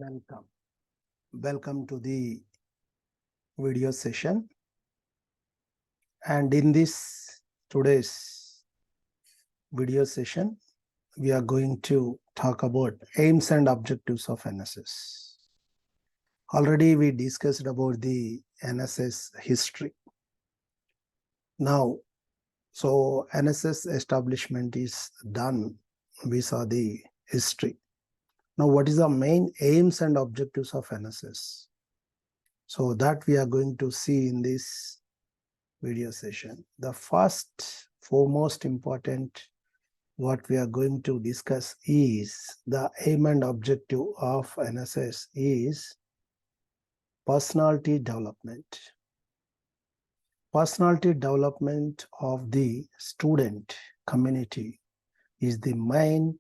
Welcome. Welcome to the video session. And in this today's video session, we are going to talk about aims and objectives of NSS. Already we discussed about the NSS history. Now, so NSS establishment is done. We saw the history. Now, what is the main aims and objectives of NSS? So that we are going to see in this video session. The first, foremost important, what we are going to discuss is the aim and objective of NSS is personality development. Personality development of the student community is the main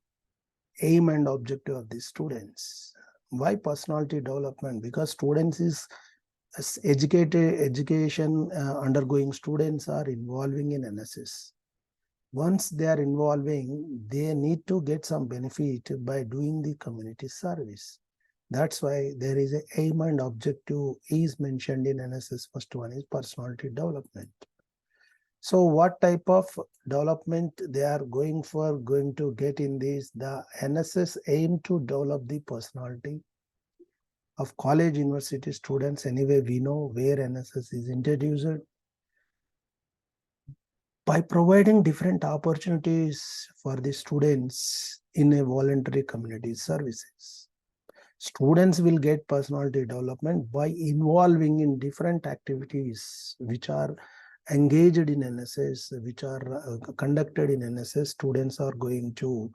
aim and objective of the students. Why personality development? Because students is education undergoing students are involving in NSS. Once they are involving, they need to get some benefit by doing the community service. That's why there is an aim and objective is mentioned in NSS. First one is personality development. So what type of development they are going to get in this? The NSS aim to develop the personality of college university students. Anyway, we know where NSS is introduced by providing different opportunities for the students in a voluntary community services. Students will get personality development by involving in different activities which are engaged in NSS, which are conducted in NSS. Students are going to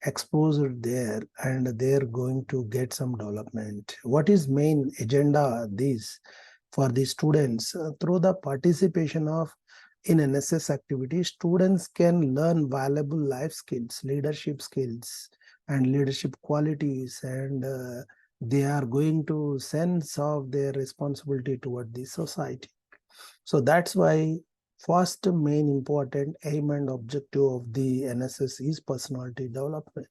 exposed there and they're going to get some development. What is main agenda this for the students? Through the participation of in NSS activities, students can learn valuable life skills, leadership skills and leadership qualities, and they are going to sense of their responsibility toward the society. So that's why first main important aim and objective of the NSS is personality development.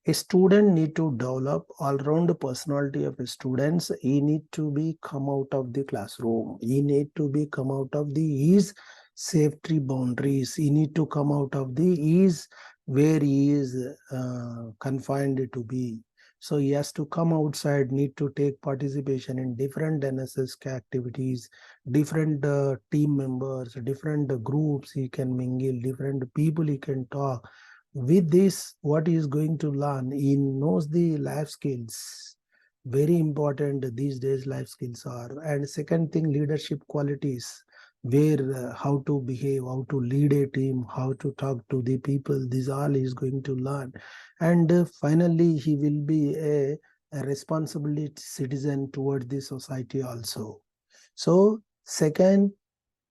A student need to develop all-round personality of a students. He need to be come out of the classroom. He need to be come out of his safety boundaries. He need to come out of his where he is confined to be. So he has to come outside, need to take participation in different NSS activities, different team members, different groups he can mingle, different people he can talk. With this, what he is going to learn, he knows the life skills. Very important these days life skills are. And second thing, leadership qualities, where how to behave, how to lead a team, how to talk to the people. This all he is going to learn. And finally, he will be a responsible citizen toward the society also. So second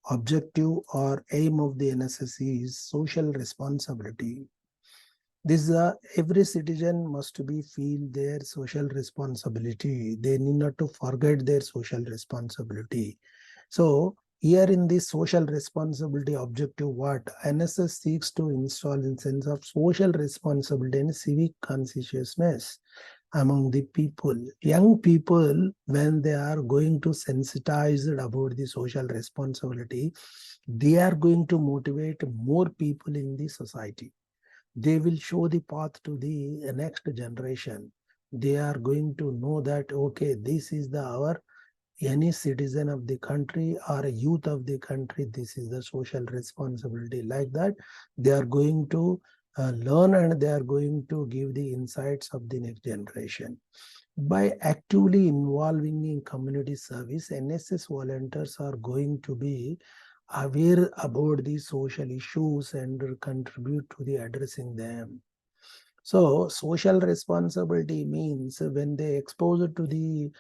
objective or aim of the NSS is social responsibility. This every citizen must be feel their social responsibility. They need not to forget their social responsibility. So here in this social responsibility objective, what NSS seeks to install in sense of social responsibility and civic consciousness among the people. Young people, when they are going to sensitize about the social responsibility, they are going to motivate more people in the society. They will show the path to the next generation. They are going to know that, okay, this is our any citizen of the country or a youth of the country, this is the social responsibility. Like that, they are going to learn and they are going to give the insights of the next generation. By actively involving in community service, NSS volunteers are going to be aware about the social issues and contribute to the addressing them. So social responsibility means when they expose it to the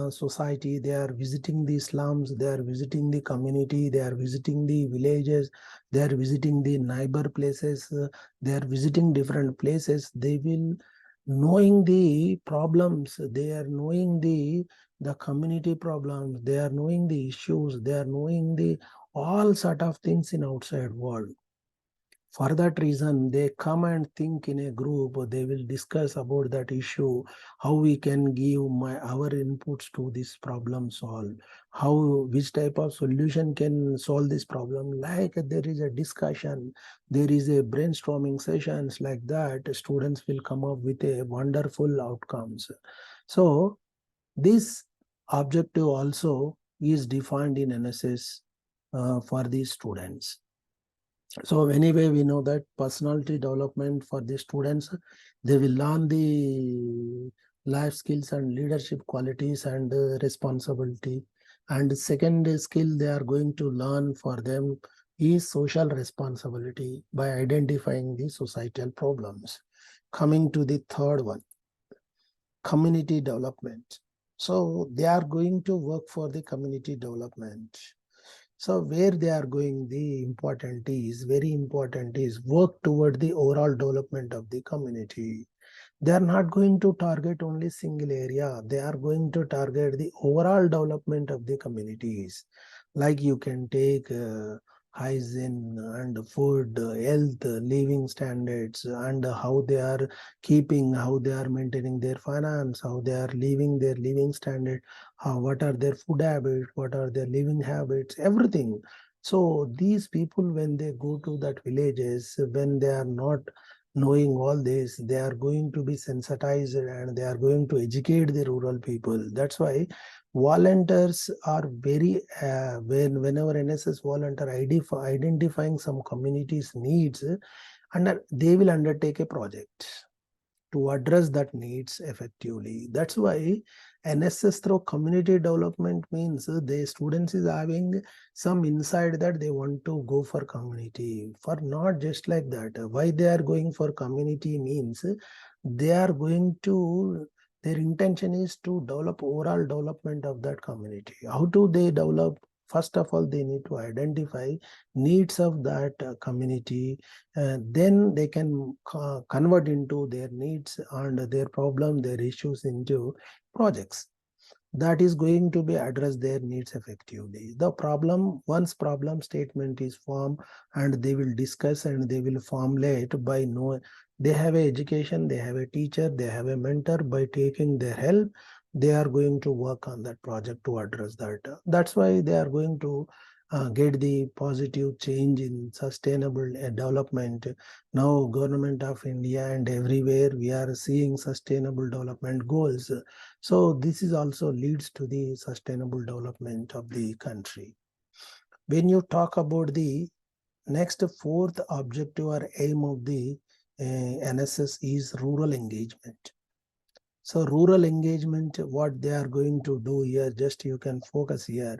society, they are visiting the slums, they are visiting the community, they are visiting the villages, they are visiting the neighbor places, they are visiting different places. They will knowing the problems, they are knowing the community problems, they are knowing the issues, they are knowing the all sort of things in outside world. For that reason, they come and think in a group. They will discuss about that issue, how we can give our inputs to this problem solve, which type of solution can solve this problem. Like there is a discussion, there is a brainstorming sessions like that. Students will come up with a wonderful outcomes. So this objective also is defined in NSS for these students. So anyway, we know that personality development for the students, they will learn the life skills and leadership qualities and responsibility. And second skill they are going to learn for them is social responsibility by identifying the societal problems. Coming to the third one, community development. So they are going to work for the community development. So where they are going, the very important is work toward the overall development of the community. They are not going to target only single area. They are going to target the overall development of the communities. Like you can take hygiene and food, health, living standards, and how they are how they are maintaining their finance, how they are living their living standard, what are their food habits, what are their living habits, everything. So these people, when they go to that villages, when they are not knowing all this, they are going to be sensitized and they are going to educate the rural people. That's why volunteers are very whenever NSS volunteer identifying some communities needs, and they will undertake a project to address that needs effectively. That's why NSS through community development means the students is having some insight that they want to go for community. For not just like that. Why they are going for community means they are going to, their intention is to develop overall development of that community. How do they develop? First of all, they need to identify needs of that community, then they can convert into their needs and their problem, their issues into projects that is going to be address their needs effectively. The problem, once problem statement is formed, and they will discuss and they will formulate by know, they have a education, they have a teacher, they have a mentor. By taking their help, they are going to work on that project to address that. That's why they are going to get the positive change in sustainable development. Now government of India and everywhere we are seeing sustainable development goals. So this is also leads to the sustainable development of the country. When you talk about the next fourth objective or aim of the NSS is rural engagement. So rural engagement, what they are going to do here, just you can focus here.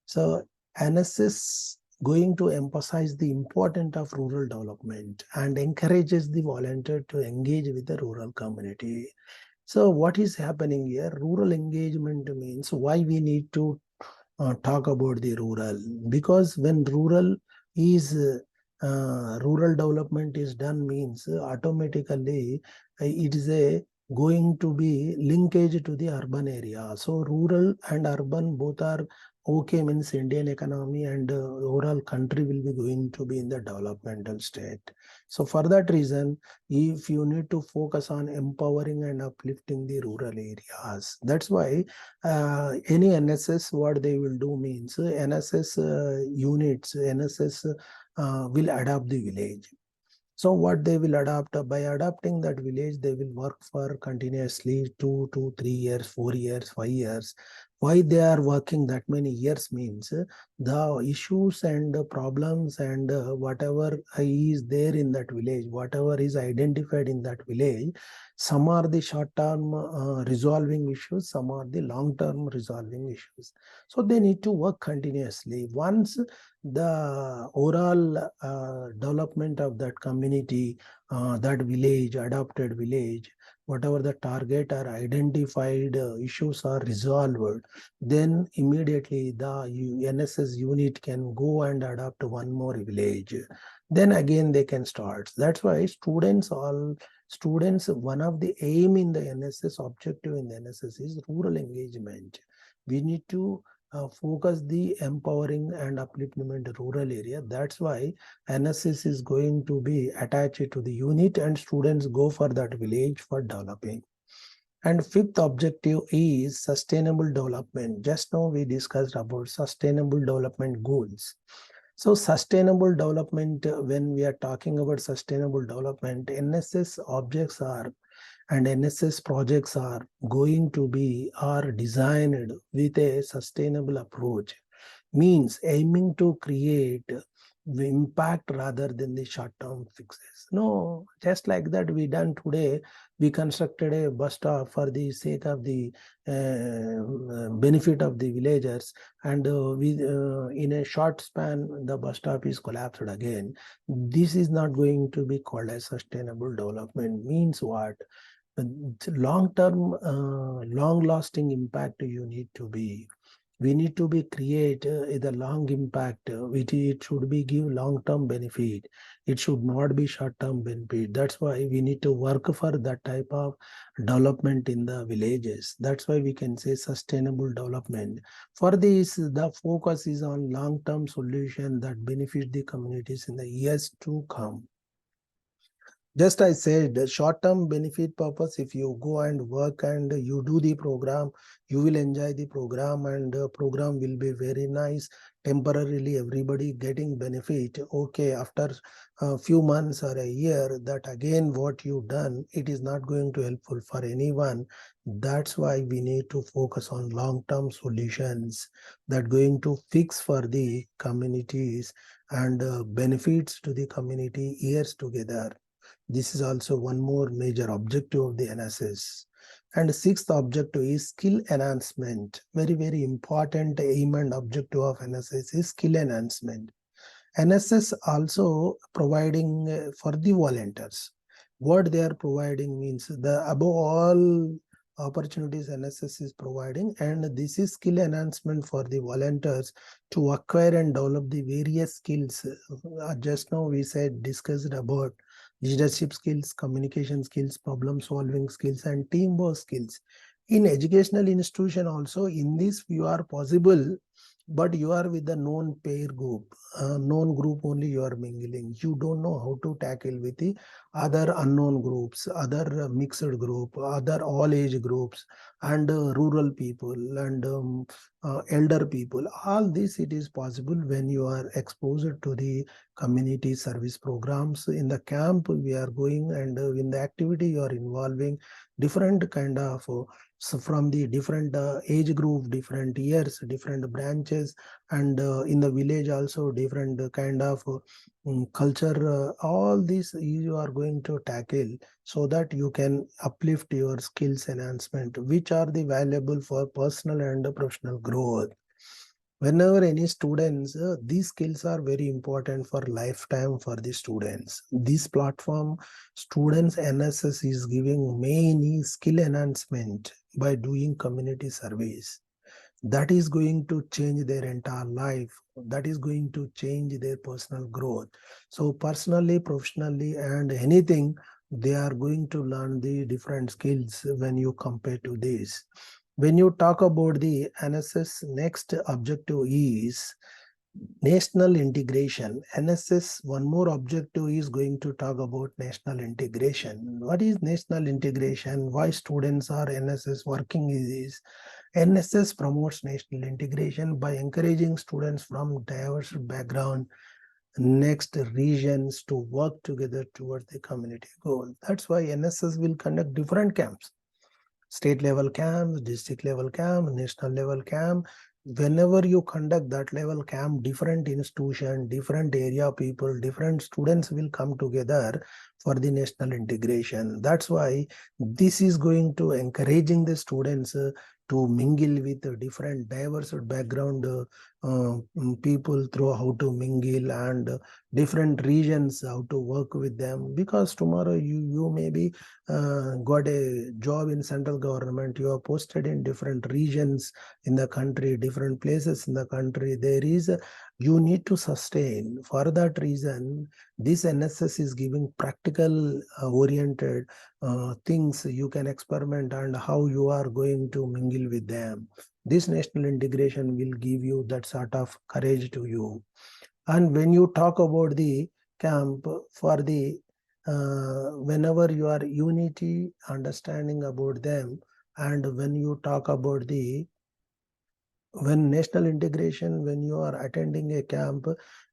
So NSS going to emphasize the importance of rural development and encourages the volunteer to engage with the rural community. So what is happening here? Rural engagement means why we need to talk about the rural, because when rural development is done means automatically it is a going to be linkage to the urban area. So rural and urban both are okay, means Indian economy and overall country will be going to be in the developmental state. So for that reason, if you need to focus on empowering and uplifting the rural areas, that's why any NSS, what they will do means NSS units, NSS will adopt the village. So what they will adopt, by adopting that village, they will work for continuously 2 to 3 years, 4 years, 5 years. Why they are working that many years means the issues and the problems and whatever is there in that village, whatever is identified in that village, some are the short-term resolving issues, some are the long-term resolving issues. So they need to work continuously. Once the overall development of that community, that village, adopted village, whatever the target or identified issues are resolved, then immediately the NSS unit can go and adopt one more village. Then again they can start. That's why students, one of the aim in the NSS, objective in the NSS is rural engagement. We need to focus the empowering and upliftment rural area. That's why NSS is going to be attached to the unit and students go for that village for developing. And fifth objective is sustainable development. Just now we discussed about sustainable development goals. So sustainable development, when we are talking about sustainable development, NSS objects are and NSS projects are going to be are designed with a sustainable approach, means aiming to create the impact rather than the short-term fixes. No, just like that we done today, we constructed a bus stop for the sake of the benefit of the villagers, and we in a short span the bus stop is collapsed again. This is not going to be called as sustainable development. Means what? Long-term, long-lasting impact you need to be. We need to be create the long impact. It should be give long-term benefit. It should not be short-term benefit. That's why we need to work for that type of development in the villages. That's why we can say sustainable development. For this, the focus is on long-term solution that benefit the communities in the years to come. Just I said, short-term benefit purpose, if you go and work and you do the program, you will enjoy the program and the program will be very nice. Temporarily, everybody getting benefit. Okay, after a few months or a year, that again what you done, it is not going to helpful for anyone. That's why we need to focus on long-term solutions that going to fix for the communities and benefits to the community years together. This is also one more major objective of the NSS. And sixth objective is skill enhancement. Very, very important aim and objective of NSS is skill enhancement. NSS also providing for the volunteers. What they are providing means the above all opportunities NSS is providing, and this is skill enhancement for the volunteers to acquire and develop the various skills. Just now we said discussed about leadership skills, communication skills, problem solving skills, and teamwork skills. In educational institution also, in this you are possible, but you are with the known pair group, known group only you are mingling. You don't know how to tackle with the other unknown groups, other mixed group, other all age groups, and rural people and elder people. All this it is possible when you are exposed to the community service programs. In the camp we are going, and in the activity you are involving different kind of so from the different age group, different years, different branches, and in the village also different kind of culture. All this you are going to tackle so that you can uplift your skills enhancement, which are the valuable for personal and professional growth. Whenever any students, these skills are very important for lifetime for the students. This platform, students NSS is giving many skill enhancement by doing community service. That is going to change their entire life. That is going to change their personal growth. So personally, professionally, and anything, they are going to learn the different skills when you compare to this. When you talk about the NSS, next objective is national integration. NSS, one more objective is going to talk about national integration. What is national integration? Why students are NSS working is NSS promotes national integration by encouraging students from diverse background, next regions to work together towards the community goal. That's why NSS will conduct different camps. State level camp, district level camp, national level camp. Whenever you conduct that level camp, different institution, different area people, different students will come together for the national integration. That's why this is going to encouraging the students to mingle with different diverse background people through how to mingle, and different regions how to work with them, because tomorrow you may be got a job in central government, you are posted in different regions in the country, different places in the country. There is you need to sustain. For that reason, this NSS is giving practical oriented things you can experiment and how you are going to mingle with them. This national integration will give you that sort of courage to you. And when you talk about the camp for the whenever you are unity, understanding about them, and when you talk about the when national integration, when you are attending a camp,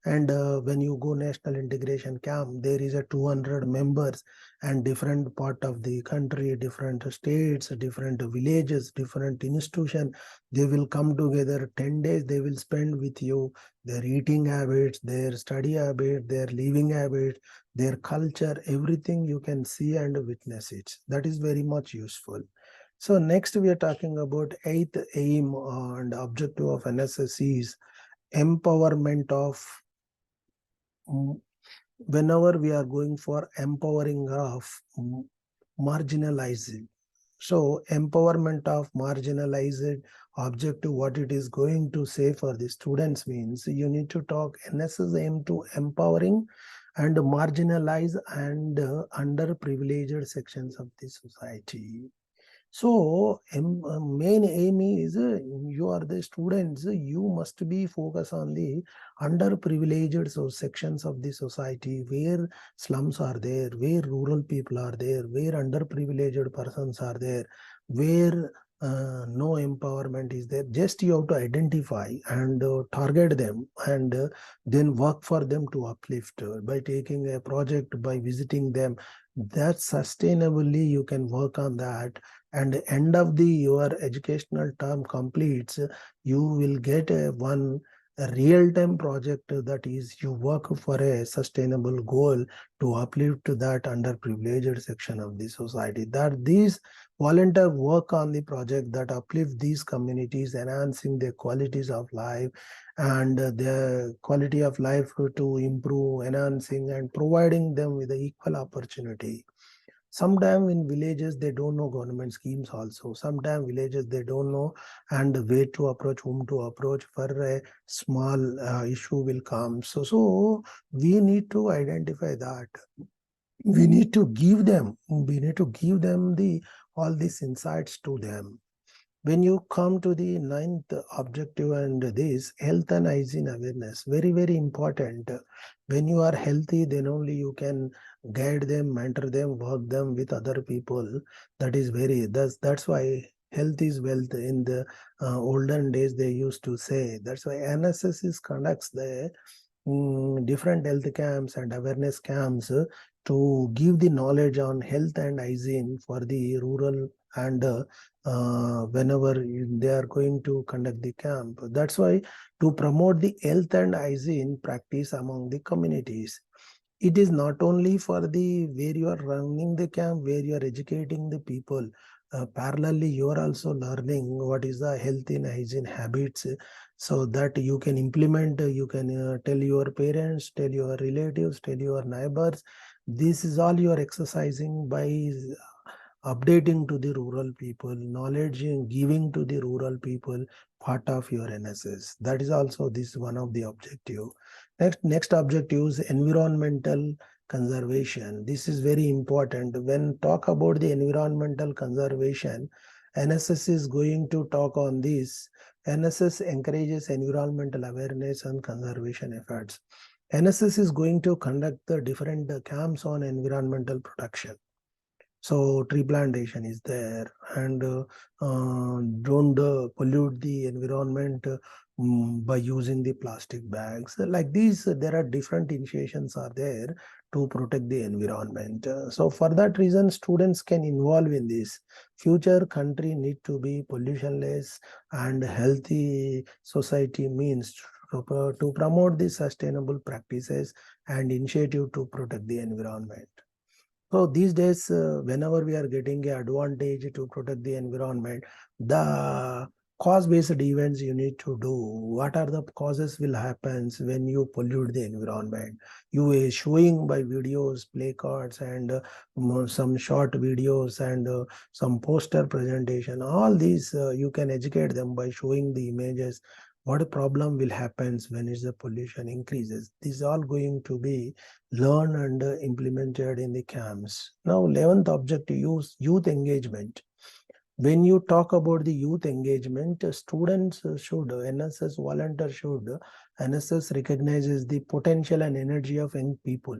and when you go national integration camp, there is a 200 members and different part of the country, different states, different villages, different institution. They will come together 10 days, they will spend with you. Their eating habits, their study habits, their living habits, their culture, everything you can see and witness it. That is very much useful. So next we are talking about eighth aim and objective of NSS is empowerment of, whenever we are going for empowering of marginalized. So empowerment of marginalized objective, what it is going to say for the students means you need to talk NSS aim to empowering and marginalize and underprivileged sections of the society. So main aim is you are the students, you must be focused on the underprivileged sections of the society where slums are there, where rural people are there, where underprivileged persons are there, where no empowerment is there. Just you have to identify and target them and then work for them to uplift by taking a project, by visiting them. That sustainably you can work on that, and end of the your educational term completes, you will get a real-time project, that is you work for a sustainable goal to uplift that underprivileged section of the society. That these volunteer work on the project that uplift these communities, enhancing their qualities of life and their quality of life to improve, enhancing and providing them with the equal opportunity. Sometimes in villages they don't know government schemes also. Sometimes villages they don't know and where to approach, whom to approach for a small issue will come. So we need to identify that. We need to give them the all these insights to them. When you come to the ninth objective and this health and hygiene awareness, very very important. When you are healthy, then only you can guide them, mentor them, work them with other people. That is very, that's why health is wealth. In the olden days they used to say. That's why NSS is conducts the different health camps and awareness camps to give the knowledge on health and hygiene for the rural and whenever they are going to conduct the camp. That's why to promote the health and hygiene practice among the communities. It is not only for the where you are running the camp, where you are educating the people. Parallelly, you are also learning what is the health and hygiene habits, so that you can implement. You can tell your parents, tell your relatives, tell your neighbors. This is all you are exercising by updating to the rural people, knowledge and giving to the rural people, part of your NSS. That is also this one of the objective. Next objective is environmental conservation. This is very important. When talk about the environmental conservation, NSS is going to talk on this. NSS encourages environmental awareness and conservation efforts. NSS is going to conduct the different camps on environmental protection. So tree plantation is there, and don't pollute the environment by using the plastic bags. Like these, there are different initiations are there to protect the environment. So for that reason, students can involve in this. Future country need to be pollutionless and healthy society means to promote the sustainable practices and initiative to protect the environment. So these days, whenever we are getting an advantage to protect the environment, the cause-based events you need to do. What are the causes will happen when you pollute the environment? You are showing by videos, placards, and some short videos and some poster presentation. All these you can educate them by showing the images. What problem will happen when is the pollution increases? This is all going to be learned and implemented in the camps. Now, 11th objective, use youth engagement. When you talk about the youth engagement, students should, NSS volunteers should, NSS recognizes the potential and energy of young people,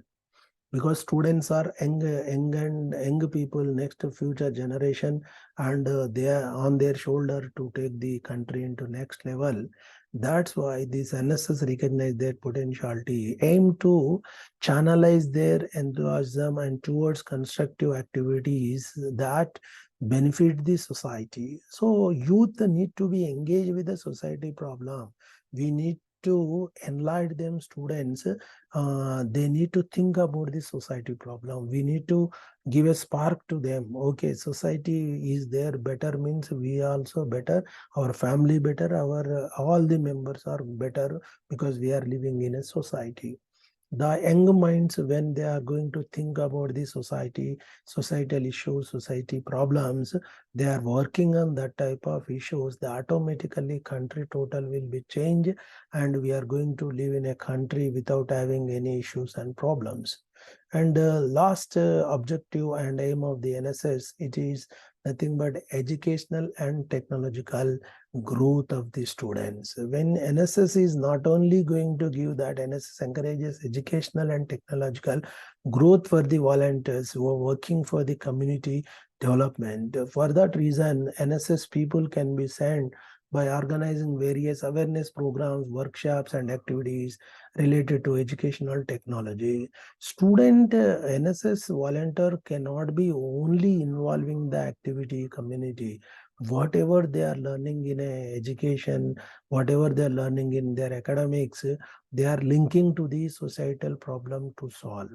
because students are young people, next future generation, and they are on their shoulder to take the country into next level. That's why this NSS recognize their potentiality, aim to channelize their enthusiasm and towards constructive activities that benefit the society. So youth need to be engaged with the society problem. We need to enlighten them, students. They need to think about the society problem. We need to give a spark to them. Okay, society is there better means we also better, our family better, our all the members are better, because we are living in a society. The young minds, when they are going to think about the society, societal issues, society problems, they are working on that type of issues, the automatically country total will be changed, and we are going to live in a country without having any issues and problems. And last objective and aim of the NSS, it is nothing but educational and technological growth of the students. When NSS is not only going to give that, NSS encourages educational and technological growth for the volunteers who are working for the community development. For that reason, NSS people can be sent by organizing various awareness programs, workshops, and activities related to educational technology. Student NSS volunteer cannot be only involving the activity community. Whatever they are learning in education, whatever they are learning in their academics, they are linking to the societal problem to solve.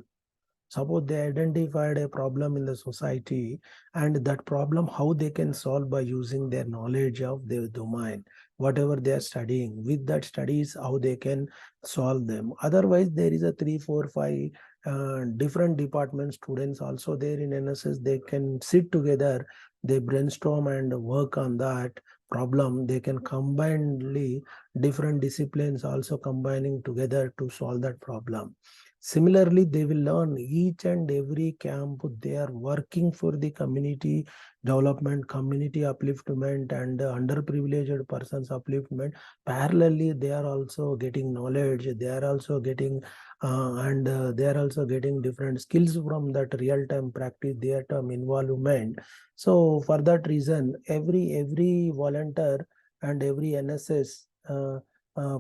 Suppose they identified a problem in the society, and that problem how they can solve by using their knowledge of their domain, whatever they are studying. With that studies, how they can solve them. Otherwise, there is a 3, 4, 5 different department students also there in NSS. They can sit together, they brainstorm and work on that problem. They can combinedly different disciplines also combining together to solve that problem. Similarly, they will learn each and every camp. They are working for the community development, community upliftment, and underprivileged persons upliftment. Parallelly, they are also getting knowledge. They are also getting and they are also getting different skills from that real-time practice, their term involvement. So for that reason, every volunteer and every NSS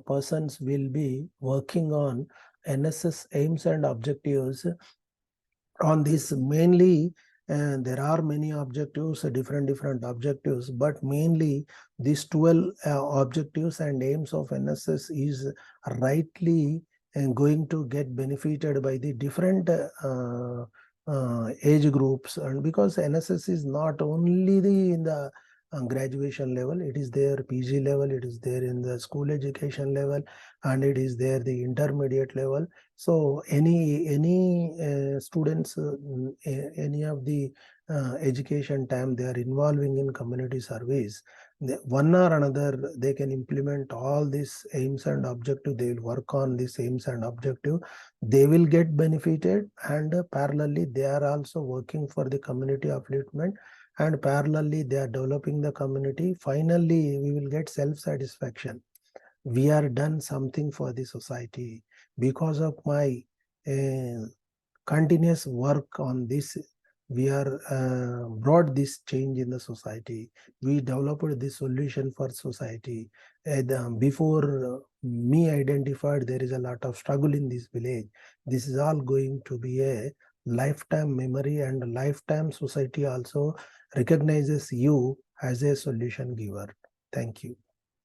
persons will be working on NSS aims and objectives on this mainly. And there are many objectives, different objectives, but mainly these 12 objectives and aims of NSS is rightly going to get benefited by the different age groups. And because NSS is not only in the graduation level, it is there PG level, it is there in the school education level, and it is there the intermediate level. So any students, any of the education time they are involving in community service, one or another they can implement all these aims and objective. They will work on these aims and objective. They will get benefited, and parallelly they are also working for the community upliftment, and parallelly they are developing the community. Finally, we will get self-satisfaction. We are done something for the society because of my continuous work on this. We are brought this change in the society. We developed this solution for society. And before me identified, there is a lot of struggle in this village. This is all going to be a lifetime memory, and lifetime society also recognizes you as a solution giver. Thank you.